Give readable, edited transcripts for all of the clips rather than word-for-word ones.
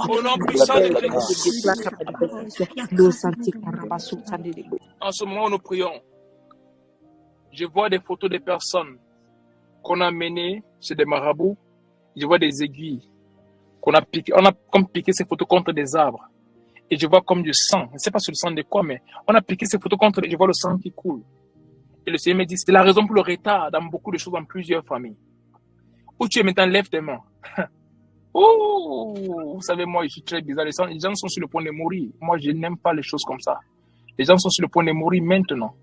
Au nom puissant de Jésus. En ce moment, nous prions. Je vois des photos de personnes qu'on a menées chez des marabouts. Je vois des aiguilles qu'on a piquées. On a comme piqué ces photos contre des arbres. Et je vois comme du sang. Je ne sais pas sur le sang de quoi, mais on a piqué ces photos contre. Je vois le sang qui coule. Et le Seigneur me dit, c'est la raison pour le retard dans beaucoup de choses, dans plusieurs familles. Où tu es maintenant, lève tes mains. Oh, vous savez, moi, je suis très bizarre. Les gens sont sur le point de mourir. Moi, je n'aime pas les choses comme ça. Les gens sont sur le point de mourir maintenant.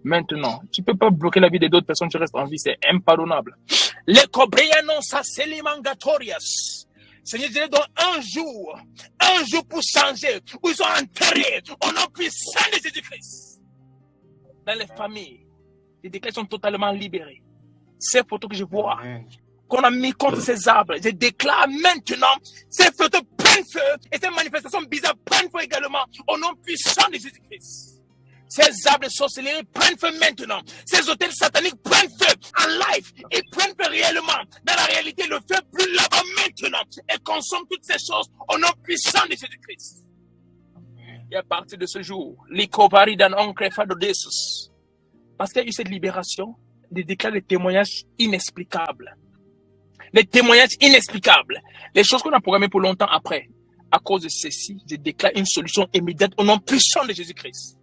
Maintenant. Tu ne peux pas bloquer la vie de d'autres personnes, tu restes en vie. C'est impardonnable. Les cobrianos, ça, c'est les mangatorias. Seigneur, je leur donne un jour pour changer, où ils sont enterrés au nom puissant de Jésus-Christ. Dans les familles, les décrets sont totalement libérés. Ces photos que je vois, qu'on a mis contre ces arbres, je déclare maintenant, ces photos prennent feu et ces manifestations bizarres prennent feu également au nom puissant de Jésus-Christ. Ces arbres de sorcellerie prennent feu maintenant. Ces hôtels sataniques prennent feu en live. Ils prennent feu réellement. Dans la réalité, le feu brûle là-bas maintenant et consomme toutes ces choses au nom puissant de Jésus-Christ. Et à partir de ce jour, parce qu'il y a eu cette libération, des déclare des témoignages inexplicables. Les témoignages inexplicables. Les choses qu'on a programmées pour longtemps après. À cause de ceci, je déclare une solution immédiate au nom puissant de Jésus-Christ.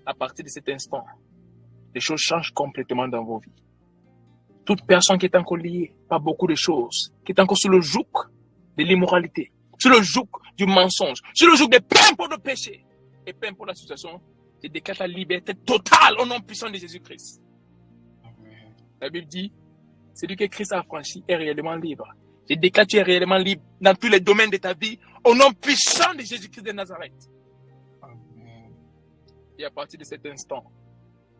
À partir de cet instant, les choses changent complètement dans vos vies. Toute personne qui est encore liée par beaucoup de choses, qui est encore sous le joug de l'immoralité, sous le joug du mensonge, sous le joug de peu importe le péché et peu importe la situation, je déclare la liberté totale au nom puissant de Jésus-Christ. La Bible dit, celui que Christ a affranchi est réellement libre. Je déclare que tu es réellement libre dans tous les domaines de ta vie au nom puissant de Jésus-Christ de Nazareth. Et à partir de cet instant,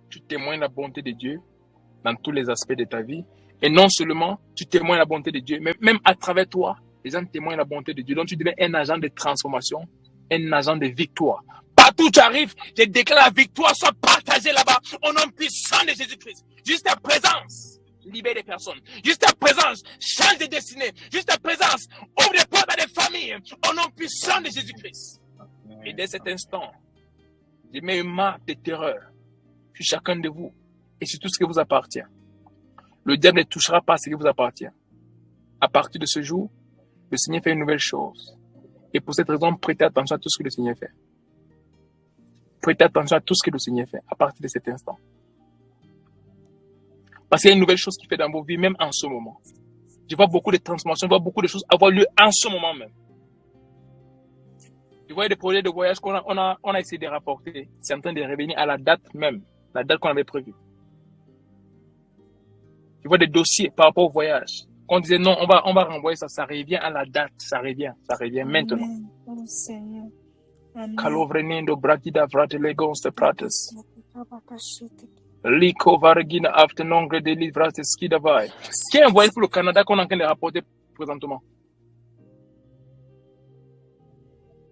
tu témoignes la bonté de Dieu dans tous les aspects de ta vie. Et non seulement tu témoignes la bonté de Dieu, mais même à travers toi, les gens témoignent la bonté de Dieu. Donc tu deviens un agent de transformation, un agent de victoire. Partout où tu arrives, je déclare la victoire soit partagée là-bas au nom puissant de Jésus-Christ. Juste ta présence libère des personnes. Juste ta présence change de destinée. Juste ta présence ouvre des portes à des familles au nom puissant de Jésus-Christ. Et dès cet instant, je mets une marque de terreur sur chacun de vous et sur tout ce qui vous appartient. Le diable ne touchera pas ce qui vous appartient. À partir de ce jour, le Seigneur fait une nouvelle chose. Et pour cette raison, prêtez attention à tout ce que le Seigneur fait. Prêtez attention à tout ce que le Seigneur fait à partir de cet instant. Parce qu'il y a une nouvelle chose qui fait dans vos vies, même en ce moment. Je vois beaucoup de transformations, je vois beaucoup de choses avoir lieu en ce moment même. Je vois des projets de voyage qu'on a essayé de rapporter. C'est en train de revenir à la date même, la date qu'on avait prévue. Je vois des dossiers par rapport au voyage. Qu'on disait non, on va renvoyer ça, ça revient à la date, ça revient maintenant. Kalovrenendo brakida vrate legons de prates. Liko vargina after nongre de livras de skidavai. Qui est un voyage pour le Canada qu'on est en train de rapporter présentement?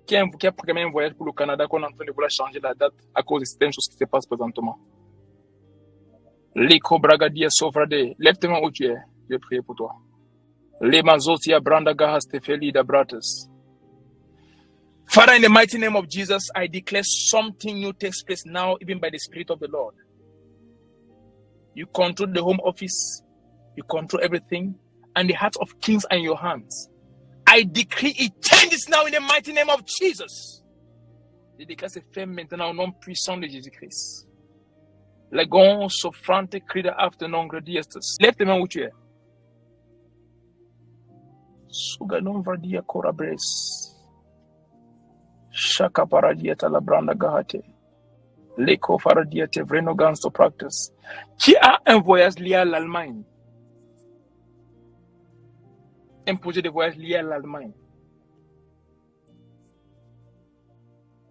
Qui a programmé un voyage pour le Canada qu'on est en train de vouloir changer la date à cause de certaines choses qui se passent présentement? Liko bragadia sovrade. Lève-toi où tu es. Je vais prier pour toi. Les mazotia branda gahas te felida bratas. Father, in the mighty name of Jesus, I declare something new takes place now, even by the Spirit of the Lord. You control the home office. You control everything. And the hearts of kings are in your hands. I decree it changes now in the mighty name of Jesus. Je déclare c'est fait maintenant au nom puissant de Jésus-Christ. Legon soffrante crida after nongre diestas. Lève tes mains où tu es. Suganon vardia corabres. Shaka paradiata la branda gahate. Leko faradiate vreno gansto practice. Qui a un voyage lié à l'Allemagne? Un projet de voyage lié à l'Allemagne.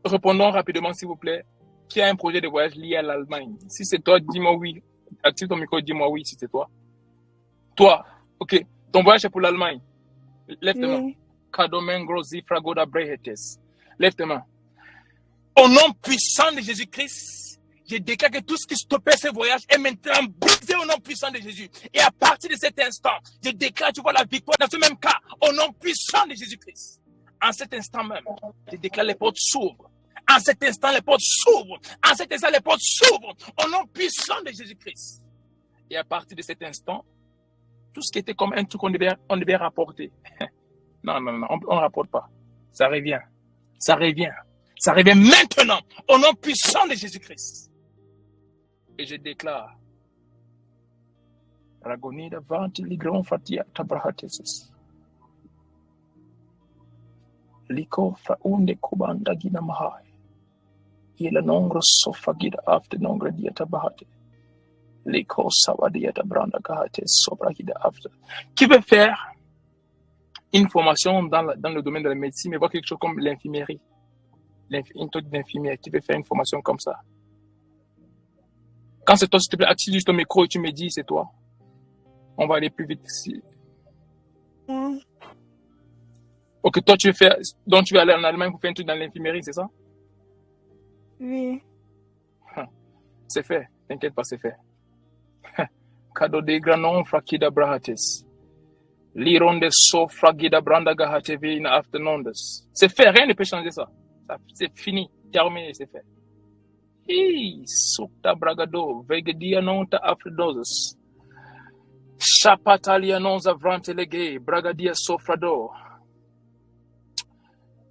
Répondons rapidement, s'il vous plaît. Qui a un projet de voyage lié à l'Allemagne? Si c'est toi, dis-moi oui. Active ton micro, dis-moi oui si c'est toi. Toi, ok. Ton voyage est pour l'Allemagne. Lève tes mains. Kadomengro zifragoda brehetes. Lève tes mains. Au nom puissant de Jésus-Christ, Je déclare que tout ce qui stoppait ce voyage est maintenant brisé au nom puissant de Jésus. Et à partir de cet instant, je déclare, tu vois, la victoire dans ce même cas, au nom puissant de Jésus-Christ. En cet instant même, je déclare les portes s'ouvrent. En cet instant, les portes s'ouvrent. En cet instant, les portes s'ouvrent au nom puissant de Jésus-Christ. Et à partir de cet instant, tout ce qui était comme un truc qu'on devait rapporter. Non, on ne rapporte pas. Ça revient. Ça revient. Ça revient maintenant au nom puissant de Jésus-Christ. Et je déclare, Ragonida vanti ligron fatia tabrahatesis. Liko faunde kubanda gina mahai. Ila nongro sofa gida after nongro diata bahate. Liko savadiata branda kahate sobra gida after. Qui veut faire une formation dans le domaine de la médecine, mais voir quelque chose comme l'infirmerie? Une truc d'infirmière qui veut faire une formation comme ça. Quand c'est toi, s'il te plaît, active juste ton micro et tu me dis, c'est toi. On va aller plus vite ici. Ok, toi, tu veux faire, donc tu veux aller en Allemagne pour faire un truc dans l'infirmerie, c'est ça? Oui. C'est fait, t'inquiète pas, c'est fait. Cadeau des granons, frakida brahates. Lironde so fragida branda gahate vina afternoondes. C'est fait, rien ne peut changer ça. C'est fini, terminé, c'est fait. Hey, sukta bragado, vegedia nonta afridoses. Chapatalia non zavrante lege, bragadia sofrado.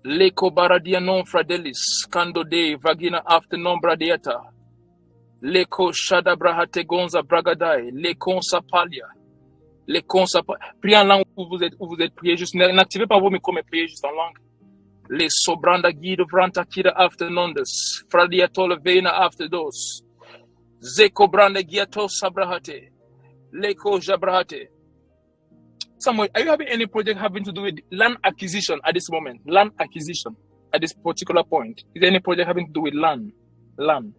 Leko baradia non fradelis, kando de vagina afternoon bradiata. Leko shada brahate gonza bragadai, lekon sapalia. Lekon sapalia. Priez en langue où vous êtes, priez juste. N'activez pas vos micros, mais priez juste en langue. Le sobranda guido vranta kida afternoondes, fradiatole vena after dos. Zeko branda giato sabrahate. Leko jabrahate. Samuel, are you having any project having to do with land acquisition at this moment? Land acquisition at this particular point. Is there any project having to do with land? Land.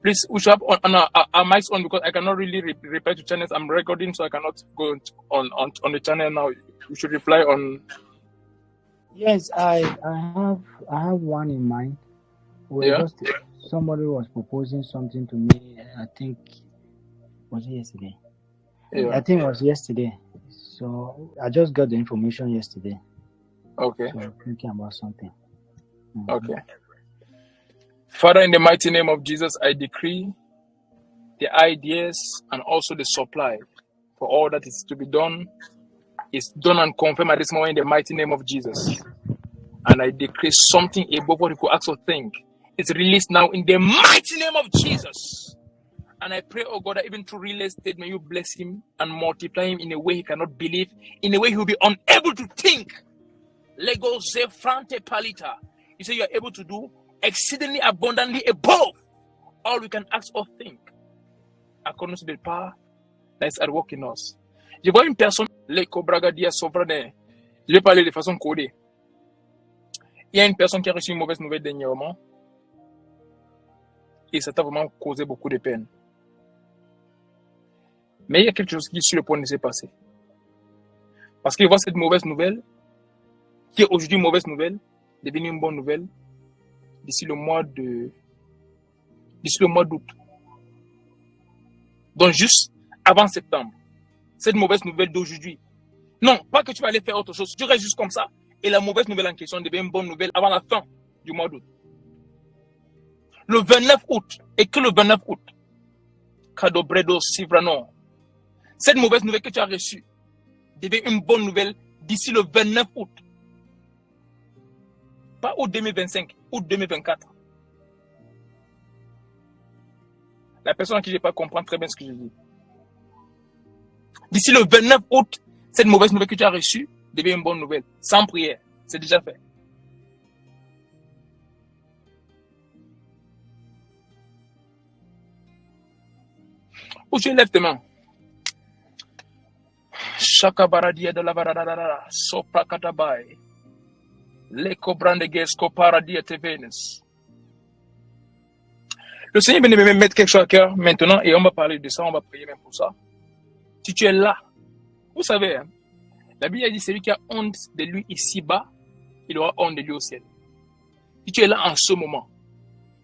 Please, we should have on our mics on because I cannot really reply to channels. I'm recording, so I cannot go on the channel now. We should reply on. Yes, I have one in mind. Somebody was proposing something to me. I think was it yesterday? Yeah. I think it was yesterday. So I just got the information yesterday. Okay. So I'm thinking about something. Okay. Father, in the mighty name of Jesus, I decree the ideas and also the supply for all that is to be done is done and confirmed at this moment in the mighty name of Jesus. And I decree something above what you could ask or think. It's released now in the mighty name of Jesus. And I pray, oh God, that even through real estate, may you bless him and multiply him in a way he cannot believe, in a way he will be unable to think. Lego Zefrante Palita. You say you are able to do exceedingly abundantly above all we can ask or think, according to the power that is at work in us. Je vois une personne, Leko Bragadia Sovrane. Je vais parler de façon codée. Il y a une personne qui a reçu une mauvaise nouvelle dernièrement et ça t'a vraiment causé beaucoup de peine. Mais il y a quelque chose qui est sur le point de se passer. Parce qu'il voit cette mauvaise nouvelle, qui est aujourd'hui une mauvaise nouvelle, devenir une bonne nouvelle d'ici le mois d'août. Donc juste avant septembre. Cette mauvaise nouvelle d'aujourd'hui. Non, pas que tu vas aller faire autre chose. Tu restes juste comme ça. Et la mauvaise nouvelle en question devient une bonne nouvelle avant la fin du mois d'août. Le 29 août, et que le 29 août, Cadobredo Sivrano, cette mauvaise nouvelle que tu as reçue devient une bonne nouvelle d'ici le 29 août. Pas août 2025, août 2024. La personne à qui je n'ai pas comprend très bien ce que je dis. D'ici le 29 août, cette mauvaise nouvelle que tu as reçue devient une bonne nouvelle. Sans prière, c'est déjà fait. Où tu lèves tes mains. Chaka baradia de la baradara, sopra katabai. Leko brandegesco paradia tevenes. Le Seigneur vient de me mettre quelque chose à cœur maintenant et on va parler de ça, on va prier même pour ça. Si tu es là, vous savez, hein, la Bible a dit celui qui a honte de lui ici-bas, il aura honte de lui au ciel. Si tu es là en ce moment,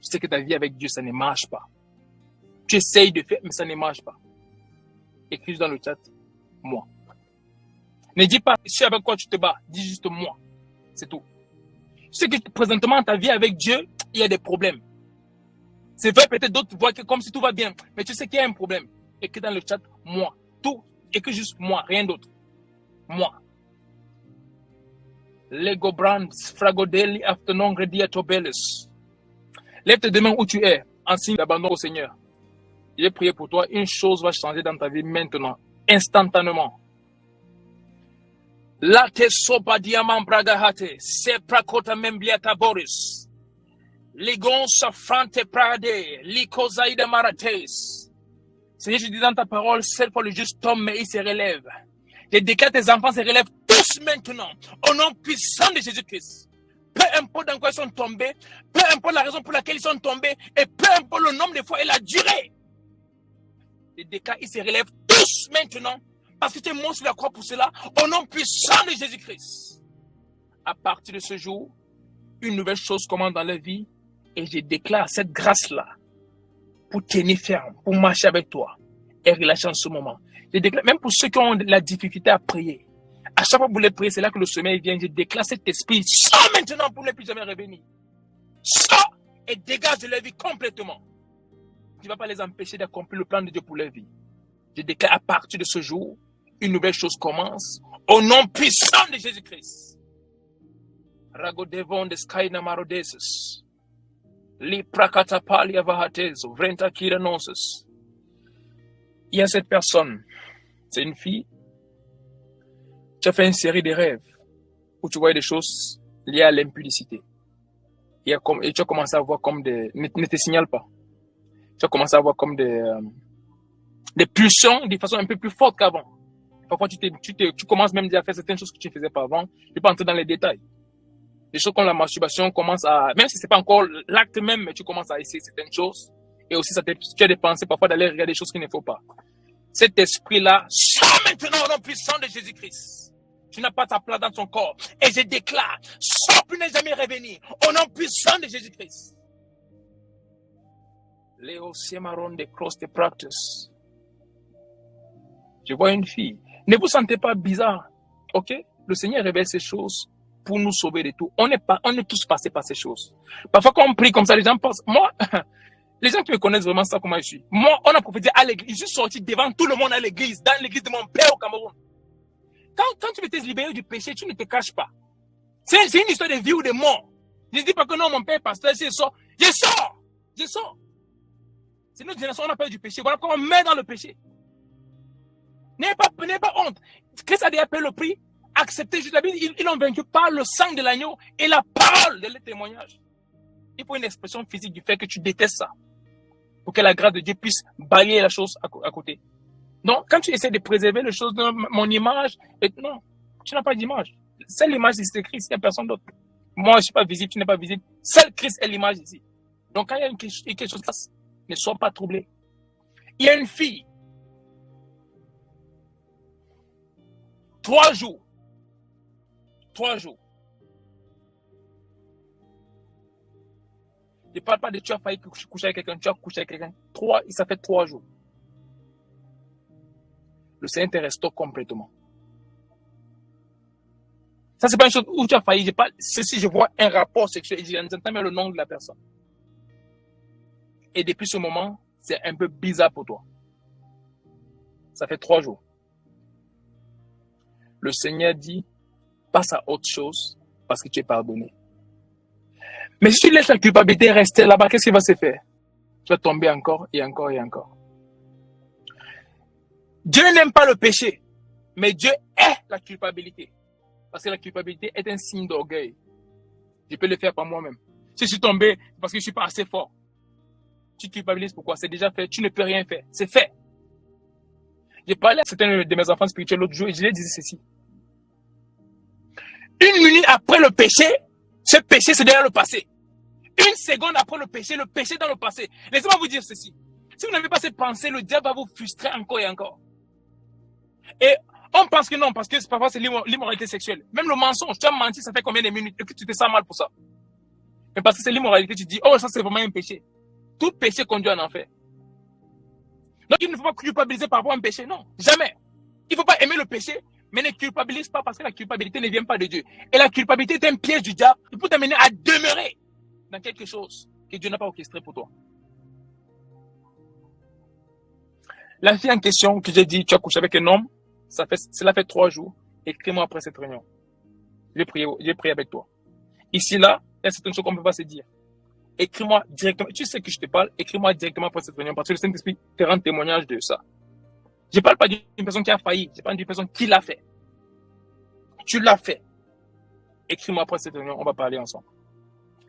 tu sais que ta vie avec Dieu, ça ne marche pas. Tu essayes de faire, mais ça ne marche pas. Écris dans le chat, moi. Ne dis pas, je sais avec quoi tu te bats. Dis juste moi. C'est tout. Tu sais que présentement, ta vie avec Dieu, il y a des problèmes. C'est vrai, peut-être d'autres voient que comme si tout va bien. Mais tu sais qu'il y a un problème. Écris dans le chat, moi. Tout. Écris juste moi, rien d'autre. Moi. Lego Brands, Fragodeli, Afternoon, Redia Tobelis. Lève tes mains où tu es, en signe d'abandon au Seigneur. Je vais prier pour toi. Une chose va changer dans ta vie maintenant, instantanément. La te sopa diamant bragahate, se prakota membiata boris. Ligon safrante prade, likozaïda marates. Seigneur, je dis dans ta parole, cette fois le juste tombe, mais il se relève. Je déclare tes enfants se relèvent tous maintenant, au nom puissant de Jésus-Christ. Peu importe dans quoi ils sont tombés, peu importe la raison pour laquelle ils sont tombés, et peu importe le nombre de fois et la durée. Je déclare, ils se relèvent tous maintenant, parce que tu es mort sur la croix pour cela, au nom puissant de Jésus-Christ. À partir de ce jour, une nouvelle chose commence dans la vie, et je déclare cette grâce-là pour tenir ferme, pour marcher avec toi et relâcher en ce moment. Je déclare, même pour ceux qui ont la difficulté à prier, à chaque fois que vous voulez prier, c'est là que le sommeil vient. Je déclare cet esprit, sors maintenant pour ne plus jamais revenir. Sors et dégage de leur vie complètement. Tu ne vas pas les empêcher d'accomplir le plan de Dieu pour leur vie. Je déclare à partir de ce jour, une nouvelle chose commence au nom puissant de Jésus-Christ. Ragodevon de Sky Namarodesus. Li prakatapali avahatezo, vrenta kiranosus. Il y a cette personne, c'est une fille. Tu as fait une série de rêves où tu vois des choses liées à l'impudicité. Et tu as commencé à voir comme des... Ne te signale pas. Tu as commencé à voir comme des pulsions de façon un peu plus forte qu'avant. Parfois, tu commences même à faire certaines choses que tu ne faisais pas avant. Je ne vais pas entrer dans les détails. Des choses comme la masturbation commencent à... Même si ce n'est pas encore l'acte même, mais tu commences à essayer certaines choses. Et aussi, tu as des pensées parfois d'aller regarder des choses qu'il ne faut pas. Cet esprit-là, sors maintenant au nom puissant de Jésus-Christ. Tu n'as pas ta place dans ton corps. Et je déclare, sors plus ne jamais revenir. Au nom puissant de Jésus-Christ. Léo Siemaron de Cross de Practice. Je vois une fille. Ne vous sentez pas bizarre. Ok? Le Seigneur révèle ces choses pour nous sauver de tout. On est tous passés par ces choses. Parfois, quand on prie comme ça, les gens pensent, moi, les gens qui me connaissent vraiment ça, comment je suis. Moi, on a prophétisé à l'église. Je suis sorti devant tout le monde à l'église, dans l'église de mon père au Cameroun. Quand tu veux te libérer du péché, tu ne te caches pas. C'est une histoire de vie ou de mort. Je ne dis pas que non, mon père est pasteur, je sors. C'est notre génération, on a peur du péché. Voilà comment on meurt dans le péché. N'ayez pas honte. Christ a déjà payé le prix. Acceptez juste la Bible. Ils l'ont vaincu par le sang de l'agneau et la parole de leur témoignage. Il faut une expression physique du fait que tu détestes ça. Pour que la grâce de Dieu puisse balayer la chose à côté. Donc, quand tu essaies de préserver les choses de mon image, non, tu n'as pas d'image. Seule l'image, c'est Christ, il n'y a personne d'autre. Moi, je ne suis pas visible, tu n'es pas visible. Seul Christ est l'image ici. Donc, quand il y a quelque chose qui passe, ne sois pas troublé. Il y a une fille. 3 jours. 3 jours. Je ne parle pas de tu as failli coucher avec quelqu'un, tu as couché avec quelqu'un. Ça fait 3 jours. Le Seigneur te restaure complètement. Ça, c'est pas une chose où tu as failli. Ceci, je vois un rapport sexuel et j'entends même le nom de la personne. Et depuis ce moment, c'est un peu bizarre pour toi. Ça fait 3 jours. Le Seigneur dit, passe à autre chose parce que tu es pardonné. Mais si tu laisses la culpabilité rester là-bas, qu'est-ce qui va se faire? Tu vas tomber encore et encore et encore. Dieu n'aime pas le péché, mais Dieu est la culpabilité. Parce que la culpabilité est un signe d'orgueil. Je peux le faire par moi-même. Si je suis tombé, c'est parce que je ne suis pas assez fort. Tu culpabilises pourquoi? C'est déjà fait. Tu ne peux rien faire. C'est fait. J'ai parlé à certains de mes enfants spirituels l'autre jour et je leur disais ceci. 1 minute après le péché, ce péché c'est derrière le passé. 1 seconde après le péché est dans le passé. Laissez-moi vous dire ceci. Si vous n'avez pas cette pensée, le diable va vous frustrer encore et encore. Et on pense que non, parce que parfois c'est l'immoralité sexuelle. Même le mensonge, tu as menti, ça fait combien de minutes et que tu te sens mal pour ça. Mais parce que c'est l'immoralité, tu dis, oh, ça c'est vraiment un péché. Tout péché conduit en enfer. Donc il ne faut pas culpabiliser par rapport à un péché, non, jamais. Il ne faut pas aimer le péché, mais ne culpabilise pas parce que la culpabilité ne vient pas de Dieu. Et la culpabilité est un piège du diable pour t'amener à demeurer dans quelque chose que Dieu n'a pas orchestré pour toi. La fille en question que j'ai dit, tu as couché avec un homme, cela fait 3 jours. Écris-moi après cette réunion. J'ai prié avec toi. Ici, là, il y a certaines choses qu'on ne peut pas se dire. Écris-moi directement. Tu sais que je te parle, écris-moi directement après cette réunion parce que le Saint-Esprit te rend témoignage de ça. Je ne parle pas d'une personne qui a failli, je parle d'une personne qui l'a fait. Tu l'as fait. Écris-moi après cette réunion, on va parler ensemble.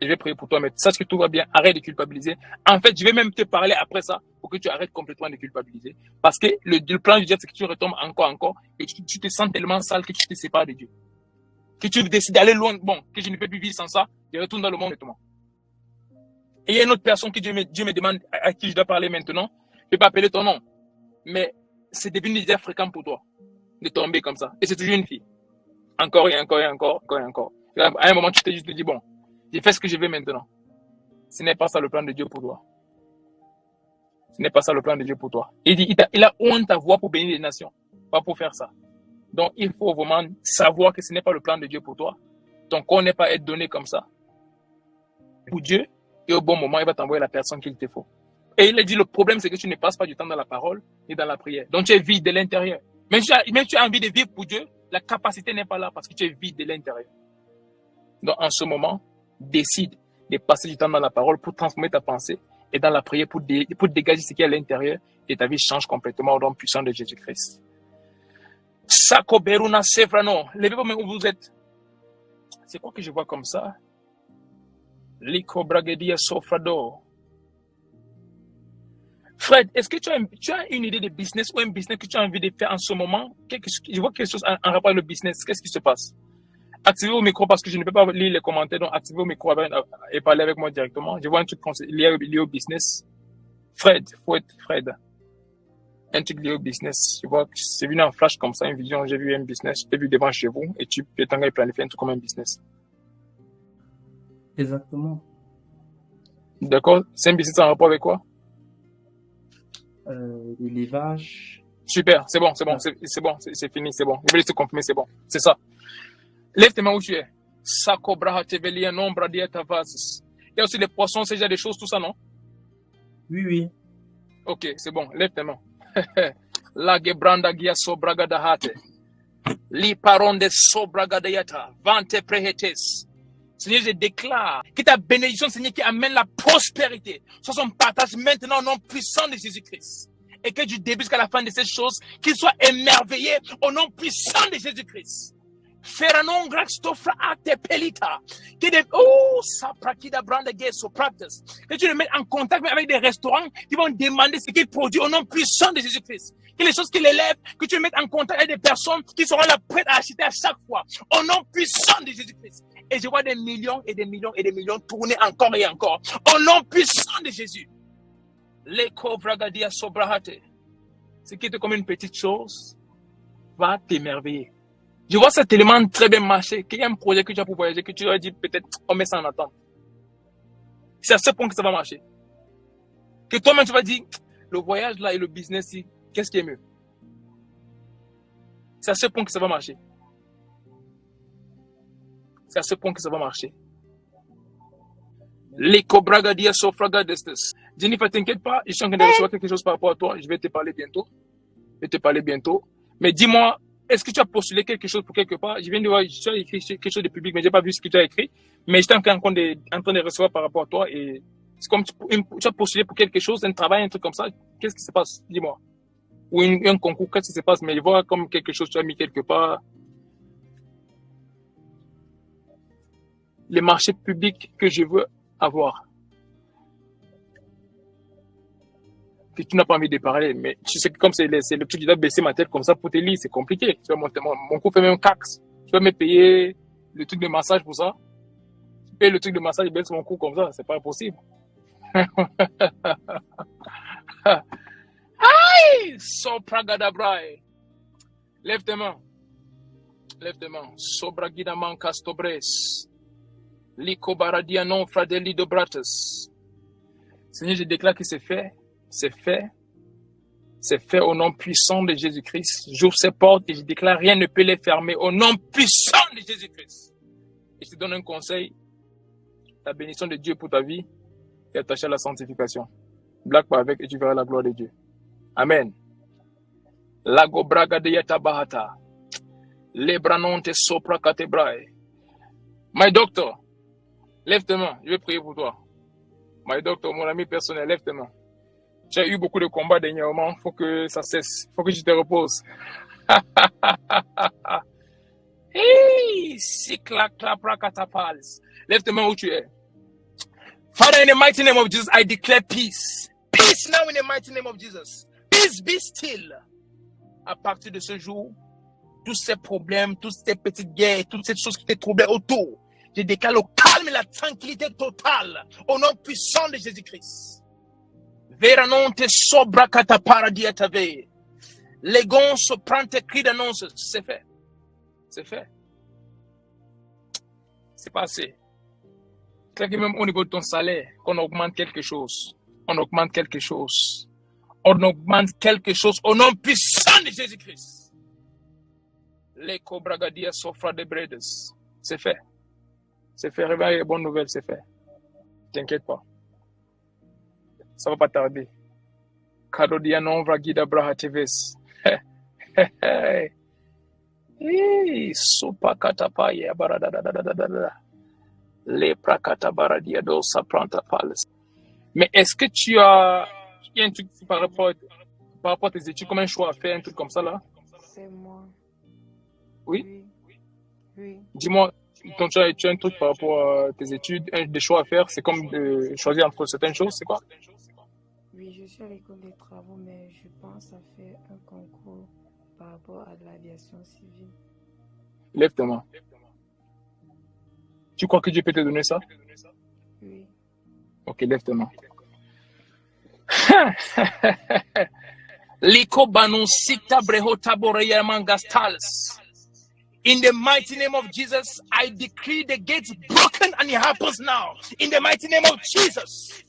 Et je vais prier pour toi, mais sache que tout va bien, arrête de culpabiliser. En fait, je vais même te parler après ça pour que tu arrêtes complètement de culpabiliser. Parce que le plan du diable, c'est que tu retombes encore, et tu te sens tellement sale que tu te sépares de Dieu. Que tu décides d'aller loin, bon, que je ne peux plus vivre sans ça, je retourne dans le monde directement. Et il y a une autre personne que Dieu me demande à qui je dois parler maintenant. Je ne vais pas appeler ton nom, mais c'est devenu déjà fréquent pour toi de tomber comme ça. Et c'est toujours une fille. Encore et encore et encore, encore et encore. À un moment, tu t'es juste dit, bon, j'ai fait ce que je veux maintenant. Ce n'est pas ça le plan de Dieu pour toi. Ce n'est pas ça le plan de Dieu pour toi. Il a honte à voir pour bénir les nations, pas pour faire ça. Donc, il faut vraiment savoir que ce n'est pas le plan de Dieu pour toi. Ton corps n'est pas être donné comme ça. Pour Dieu, et au bon moment, il va t'envoyer la personne qu'il te faut. Et il a dit, le problème, c'est que tu ne passes pas du temps dans la parole ni dans la prière. Donc, tu es vide de l'intérieur. Même si tu as envie de vivre pour Dieu, la capacité n'est pas là parce que tu es vide de l'intérieur. Donc, en ce moment, décide de passer du temps dans la parole pour transformer ta pensée et dans la prière pour dégager ce qui est à l'intérieur et ta vie change complètement au nom puissant de Jésus-Christ. Sako Beruna Sefrano, levez-vous où vous êtes. C'est quoi que je vois comme ça? Liko Bragedia Sofrado. Fred, est-ce que tu as une idée de business ou un business que tu as envie de faire en ce moment? Je vois quelque chose en rapport avec le business. Qu'est-ce qui se passe? Activez vos micros parce que je ne peux pas lire les commentaires. Donc, activez vos micros et parlez avec moi directement. Je vois un truc lié au business. Fred. Un truc lié au business. Je vois que c'est venu en flash comme ça, une vision. J'ai vu un business. Je t'ai vu devant chez vous et tu es en train de planifier un truc comme un business. Exactement. D'accord? C'est un business en rapport avec quoi? L'élevage. Super, c'est bon, c'est fini, c'est bon. Je vais juste te confirmer, c'est bon. C'est ça. Lève tes mains où tu es. Sako braha tevelia nombra dieta vasis. Il y a aussi des poissons, c'est déjà des choses, tout ça, non? Oui. Ok, c'est bon. Lève tes mains. La gebranda gia sobraga dahate. Li paronde sobraga dayata. Vante prehetes. Seigneur, je déclare que ta bénédiction, Seigneur, qui amène la prospérité, soit son partage maintenant au nom puissant de Jésus-Christ. Et que du début jusqu'à la fin de ces choses, qu'il soit émerveillé au nom puissant de Jésus-Christ. Feranon Graxtofra Ate Pelita. Que tu le mettes en contact avec des restaurants qui vont demander ce qu'il produit au nom puissant de Jésus-Christ. Que les choses qui l'élèvent, que tu le mettes en contact avec des personnes qui seront là prêtes à acheter à chaque fois au nom puissant de Jésus-Christ. Et je vois des millions et des millions et des millions tourner encore et encore au nom puissant de Jésus. Ce qui était comme une petite chose va t'émerveiller. Je vois cet élément très bien marcher, qu'il y a un projet que tu as pour voyager, que tu as dit peut-être on met ça en attente. C'est à ce point que ça va marcher. Que toi-même tu vas dire, le voyage là et le business, qu'est-ce qui est mieux? C'est à ce point que ça va marcher. C'est à ce point que ça va marcher. Les cobraga dia sofraga destes. Jennifer, t'inquiète pas, je suis en train de recevoir quelque chose par rapport à toi. Je vais te parler bientôt. Mais dis-moi, est-ce que tu as postulé quelque chose pour quelque part? Je viens de voir, tu as écrit quelque chose de public, mais je n'ai pas vu ce que tu as écrit. Mais j'étais en train de recevoir par rapport à toi et c'est comme tu as postulé pour quelque chose, un travail, un truc comme ça. Qu'est-ce qui se passe? Dis-moi. Ou un concours, qu'est-ce qui se passe? Mais je vois comme quelque chose, tu as mis quelque part. Les marchés publics que je veux avoir. Que tu n'as pas envie de parler, mais tu sais que comme c'est le truc, je dois baisser ma tête comme ça pour te lire, c'est compliqué. Tu vois, mon coût fait même cax. Tu vas me payer le truc de massage pour ça. Tu payes le truc de massage, je baisse mon coût comme ça, c'est pas possible. Aïe! Sopragadabrai. Lève tes mains. Sobragidaman castobres. Liko baradia non fradeli de bratus. Seigneur, je déclare que c'est fait. C'est fait. C'est fait au nom puissant de Jésus-Christ. J'ouvre ces portes et je déclare rien ne peut les fermer au nom puissant de Jésus-Christ. Et je te donne un conseil. La bénédiction de Dieu pour ta vie est attachée à la sanctification. Blague pas avec et tu verras la gloire de Dieu. Amen. Lago braga de yata bahata. Lebranonte sopra catebrae. My doctor, lève tes mains. Je vais prier pour toi. My doctor, mon ami personnel, lève tes mains. Tu as eu beaucoup de combats dernièrement. Faut que ça cesse. Faut que tu te reposes. Hey, lève tes mains où tu es. Father, in the mighty name of Jesus, I declare peace. Peace now in the mighty name of Jesus. Peace, be still. À partir de ce jour, tous ces problèmes, toutes ces petites guerres, toutes ces choses qui te troublent autour, je déclare le calme et la tranquillité totale au nom puissant de Jésus-Christ. Veranonte sobra cataparadia. Les gonzes prennent tes cris d'annonce. C'est fait. C'est fait. C'est passé. C'est que même au niveau de ton salaire, qu'on augmente quelque chose. On augmente quelque chose. On augmente quelque chose au nom puissant de Jésus-Christ. Les cobragadia sofra de bredes. C'est fait. C'est fait. Réveille les bonnes nouvelles, c'est fait. T'inquiète pas. Ça va pas tarder. Cadeau dianon vragida braha teves. Sopa katapaya baradadadadadada. Les prakata baradia dosa pranta palace. Mais est-ce que tu as un truc par rapport à tes études, comme un choix à faire, un truc comme ça là? C'est moi. Oui? Oui. Dis-moi, quand tu as un truc par rapport à tes études, des choix à faire, c'est comme de choisir entre certaines choses, c'est quoi? Oui, je suis à l'école des travaux, mais je pense à faire un concours par rapport à l'aviation civile. Lève tes mains. Tu crois que Dieu peut te donner ça? Oui. Ok, lève tes mains. Liko banusita brehota boreya mangastals. In the mighty name of Jesus, I decree the gates broken and it happens now. In the mighty name of Jesus.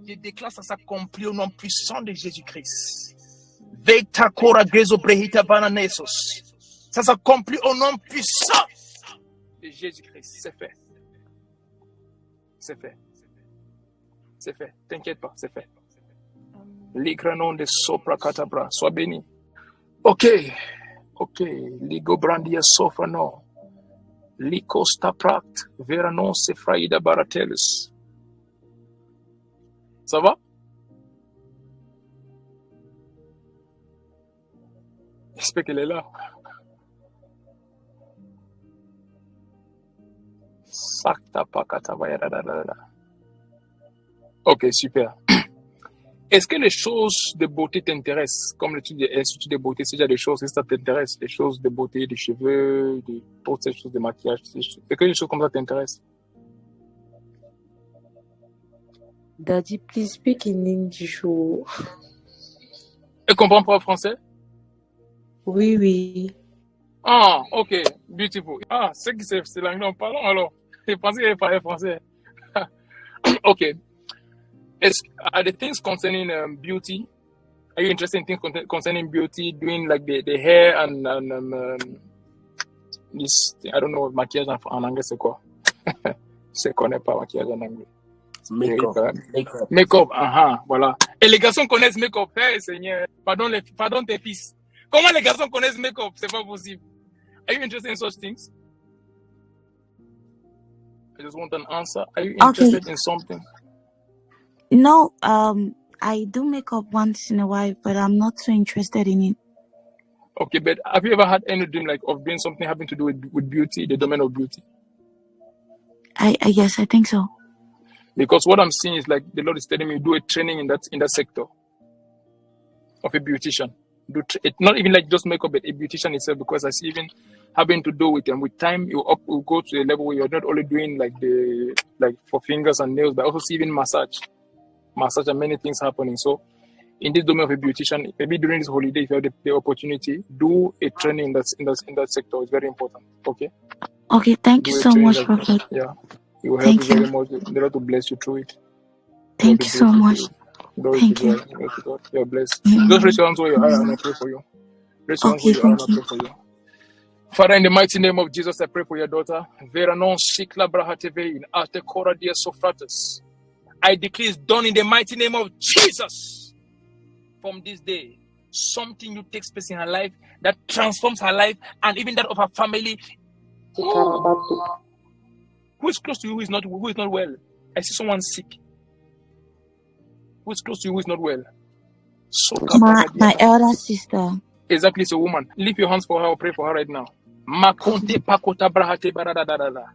Je déclare ça s'accomplit au nom puissant de Jésus-Christ. Vecta cora grezo brehita bananesos. Ça s'accomplit au nom puissant de Jésus-Christ. C'est fait. C'est fait. C'est fait. T'inquiète pas, c'est fait. Ligranon de sopra catabra. Sois béni. Ok. Ok. Ligo brandia sofano. Liko staprat. Veranon sefraïda baratelus. Ça va? J'espère qu'elle est là. Ok, super. Est-ce que les choses de beauté t'intéressent? Comme l'étude de l'Institut de beauté, c'est déjà des choses, si ça t'intéresse, les choses de beauté, des cheveux, toutes ces choses de maquillage, est-ce que les choses comme ça t'intéressent? Daddy, please speak in English. Tu comprends pas le français? Oui, oui. Ah, ok, beautiful. Ah, c'est l'anglais en parlant alors. Je pensais qu'il parlait français. Ok. Are the things concerning beauty? Are you interested in things concerning beauty, doing like the hair and this? I don't know, maquillage en anglais c'est quoi? Je connais pas maquillage en anglais. Make-up, voilà. Et les garçons connaissent make-up. Hey, Seigneur, pardon tes fils. Comment les garçons connaissent make-up? C'est pas possible. Are you interested in such things? I just want an answer. Are you interested in something? No, I do makeup once in a while, but I'm not so interested in it. Okay, but have you ever had any dream like of doing something having to do with beauty, the domain of beauty? I guess I think so. Because what I'm seeing is like the Lord is telling me do a training in that sector of a beautician. It's not even like just makeup, but a beautician itself. Because I see even having to do with them with time, you go to a level where you're not only doing like for fingers and nails, but also see even massage and many things happening. So in this domain of a beautician, maybe during this holiday, if you have the opportunity, do a training in that sector. It's very important. Okay. Okay. Thank you so much, Prophet. Yeah. It will help you Thank very you. much. The Lord will bless you through it. Thank you so much. Glory Thank to you. God. Glory to God. You're blessed. Just raise your hands where you are and I pray for you. Raise your hands Okay, where you are and I thank you. pray for you. Father, in the mighty name of Jesus, I pray for your daughter. Vera non sikla brahateve in ate kora dia sofratus. I declare it's done in the mighty name of Jesus. From this day, something new takes place in her life that transforms her life and even that of her family. Who is close to you who is not well? I see someone sick. Who is close to you who is not well? My elder sister. Exactly, it's a woman. Lift your hands for her or pray for her right now. Makonte pakota brahate baradadadada.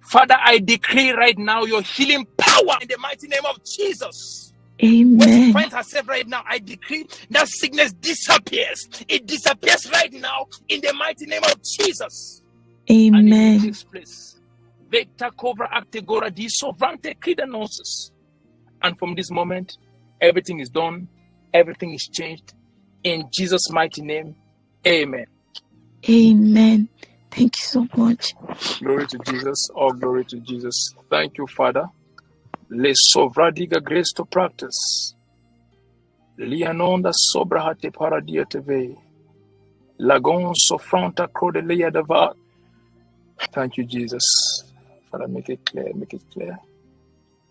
Father, I decree right now your healing power in the mighty name of Jesus. Amen. Where she finds herself right now, I decree that sickness disappears. It disappears right now in the mighty name of Jesus. Amen. And it takes place. Vecta cobra actegora di sovrante cridanosis. And from this moment, everything is done. Everything is changed. In Jesus' mighty name, amen. Amen. Thank you so much. Glory to Jesus. All glory to Jesus. Thank you, Father. Le sovradiga grace to practice. Lianonda sobrahate paradia teve. Lagon sofranta crodelia dava. Thank you, Jesus. Father, make it clear, make it clear.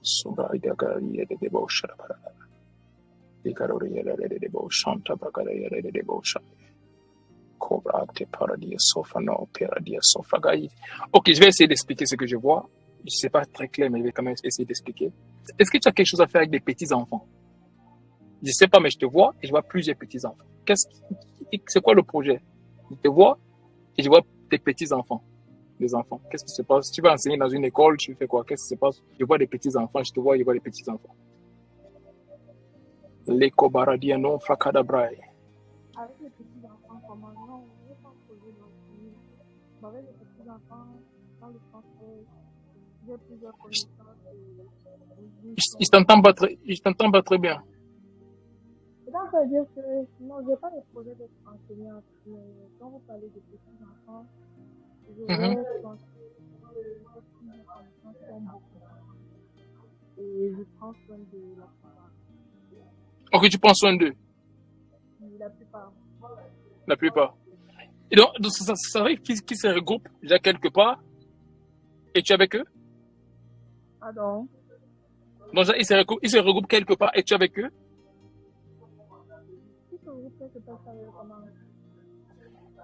Sobradiga de debo shara. De debo shanta bagaria de debo shara. Ok, je vais essayer d'expliquer ce que je vois. Je ne sais pas très clair, mais je vais quand même essayer d'expliquer. Est-ce que tu as quelque chose à faire avec des petits-enfants? Je ne sais pas, mais je te vois et je vois plusieurs petits-enfants. C'est quoi le projet? Je te vois et je vois tes petits-enfants. Des enfants. Qu'est-ce qui se passe? Tu vas enseigner dans une école, tu fais quoi? Qu'est-ce qui se passe? Je vois des petits-enfants, je te vois, je vois des petits-enfants. Les Kobaradia non fakadabrae. Avec les petits-enfants, comment non, on n'est pas posé dans le pays. Mais avec les petits-enfants, dans le sens où j'ai plusieurs connaissances. Je t'entends pas très bien. Et donc, ça veut dire que non, je n'ai pas le projet d'être enseignante, mais quand vous parlez de petits-enfants, je vais penser que les connaissances sont beaucoup. Et je prends soin de la plupart. Ok, tu prends soin d'eux? La plupart. La plupart. Et donc ça arrive qu'ils se regroupent déjà quelque part et tu es avec eux? Ah non. Donc ils se regroupent quelque part et tu es avec eux? Ils se regroupent quelque part, ça veut dire comment?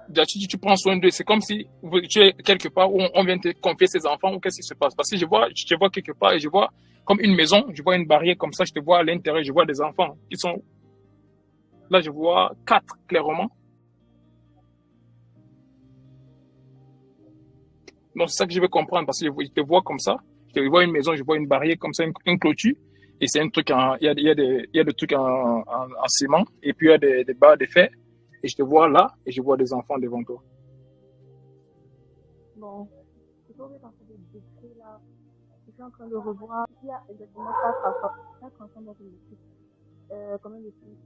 Déjà, tu prends soin d'eux. C'est comme si tu es quelque part où on vient te confier ses enfants ou qu'est-ce qui se passe? Parce que je te vois quelque part et je vois comme une maison, je vois une barrière comme ça, je te vois à l'intérieur, je vois des enfants qui sont... Là, je vois 4 clairement. Donc, c'est ça que je veux comprendre parce que je te vois comme ça. Je vois une maison, je vois une barrière comme ça, une clôture. Et c'est un truc il y a des trucs en ciment. Et puis, il y a des barres de fer. Et je te vois là et je vois des enfants devant toi. Bon, c'est pas en train de décrire là. Je suis en train de revoir. Il y a exactement 4 enfants dans une équipe. Combien de filles?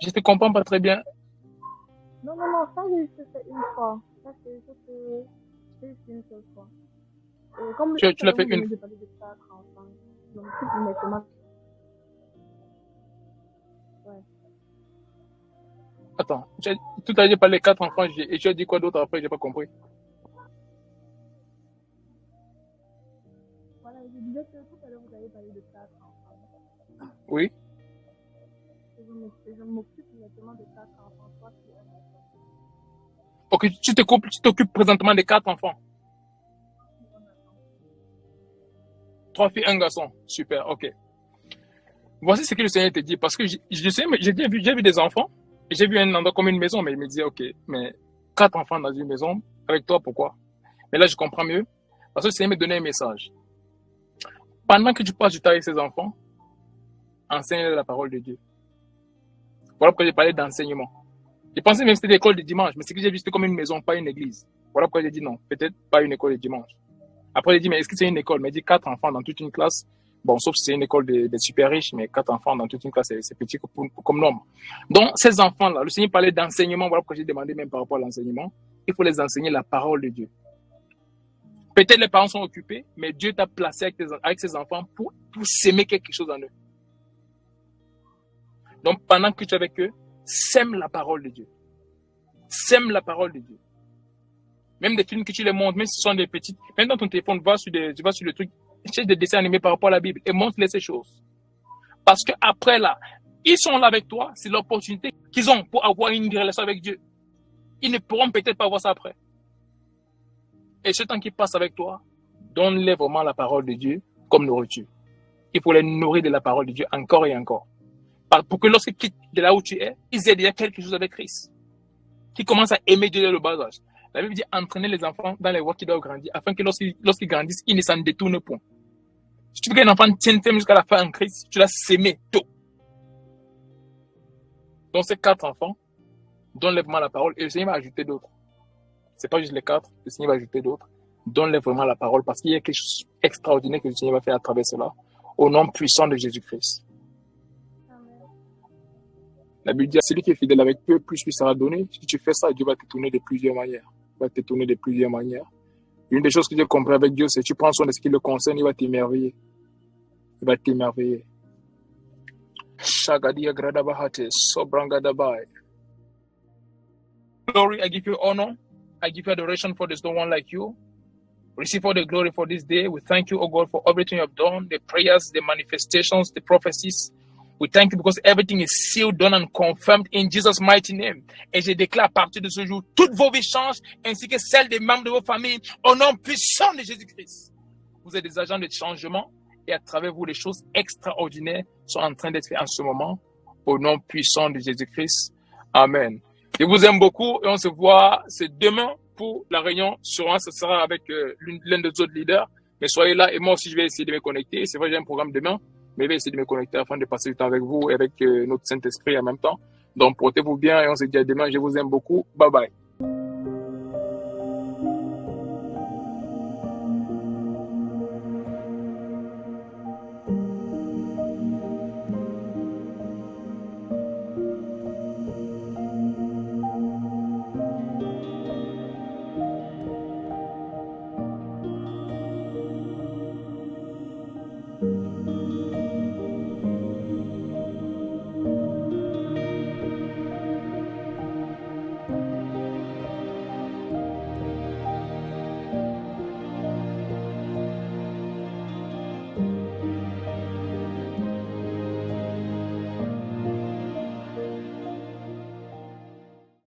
Je te comprends pas très bien. Non, ça j'ai juste fait une fois. Ça c'est juste une seule fois. Comme tu l'as fait une fois. De parler de 4 enfants. Donc, tout honnêtement. Ouais. Attends, tout à l'heure parlé 4 enfants et tu as dit quoi d'autre après? J'ai pas compris. Voilà, je disais que tout à l'heure vous avez parlé de 4 enfants. Oui. Je m'occupe honnêtement de 4 enfants. Toi, tu es un enfant. Ok, tu t'occupes présentement de 4 enfants. 3 filles, 1 garçon. Super, ok. Voici ce que le Seigneur te dit. Parce que j'ai vu des enfants. J'ai vu un endroit comme une maison, mais il me disait, ok, mais 4 enfants dans une maison, avec toi, pourquoi? Mais là, je comprends mieux. Parce que le Seigneur me donnait un message. Pendant que tu passes du temps avec ces enfants, enseigne la parole de Dieu. Voilà pourquoi j'ai parlé d'enseignement. Je pensais même que c'était l'école de dimanche, mais ce que j'ai vu, c'était comme une maison, pas une église. Voilà pourquoi j'ai dit non, peut-être pas une école de dimanche. Après, j'ai dit, mais est-ce que c'est une école? Mais il dit 4 enfants dans toute une classe. Bon, sauf si c'est une école des super riches, mais 4 enfants dans toute une classe, c'est petit comme nombre. Donc, ces enfants-là, le Seigneur parlait d'enseignement. Voilà pourquoi j'ai demandé même par rapport à l'enseignement. Il faut les enseigner la parole de Dieu. Peut-être les parents sont occupés, mais Dieu t'a placé avec ses enfants pour s'aimer quelque chose en eux. Donc, pendant que tu es avec eux, sème la parole de Dieu. Sème la parole de Dieu. Même des films que tu les montres, même si ce sont des petites, même dans ton téléphone, tu vas sur le truc, cherche des dessins animés par rapport à la Bible et montre-les ces choses. Parce que après là, ils sont là avec toi, c'est l'opportunité qu'ils ont pour avoir une relation avec Dieu. Ils ne pourront peut-être pas voir ça après. Et ce temps qu'ils passent avec toi, donne-les vraiment la parole de Dieu comme nourriture. Il faut les nourrir de la parole de Dieu encore et encore. Pour que lorsqu'ils quittent de là où tu es, ils aient déjà quelque chose avec Christ. Qu'ils commencent à aimer Dieu dès le bas âge. La Bible dit entraîner les enfants dans les voies qui doivent grandir, afin que lorsqu'ils grandissent, ils ne s'en détournent point. Si tu veux qu'un enfant tienne ferme jusqu'à la fin en Christ, tu l'as sémé tôt. Donc ces 4 enfants, donne-les vraiment la parole et le Seigneur va ajouter d'autres. C'est pas juste les 4, le Seigneur va ajouter d'autres. Donne-les vraiment la parole parce qu'il y a quelque chose d'extraordinaire que le Seigneur va faire à travers cela, au nom puissant de Jésus-Christ. La Bible dit à celui qui est fidèle avec peu, plus lui sera donné. Si tu fais ça, Dieu va te tourner de plusieurs manières. Une des choses que j'ai compris avec Dieu, c'est que tu prends soin de ce qui le concerne, il va t'émerveiller. Shagadia Gradabahate, Sobrangadabai. Glory, I give you honor. I give you adoration for there's no one like you. Receive all the glory for this day. We thank you, O God, for everything you have done, the prayers, the manifestations, the prophecies. We thank you because everything is sealed, done and confirmed in Jesus' mighty name. Et je déclare à partir de ce jour, toutes vos vies changent, ainsi que celles des membres de vos familles, au nom puissant de Jésus-Christ. Vous êtes des agents de changement et à travers vous, les choses extraordinaires sont en train d'être faites en ce moment, au nom puissant de Jésus-Christ. Amen. Je vous aime beaucoup et on se voit, c'est demain pour la réunion. Sûrement, ce sera avec l'un des autres leaders. Mais soyez là et moi aussi, je vais essayer de me connecter. C'est vrai, j'ai un programme demain. Mais je vais essayer de me connecter afin de passer du temps avec vous et avec notre Saint-Esprit en même temps. Donc, portez-vous bien et on se dit à demain. Je vous aime beaucoup. Bye bye.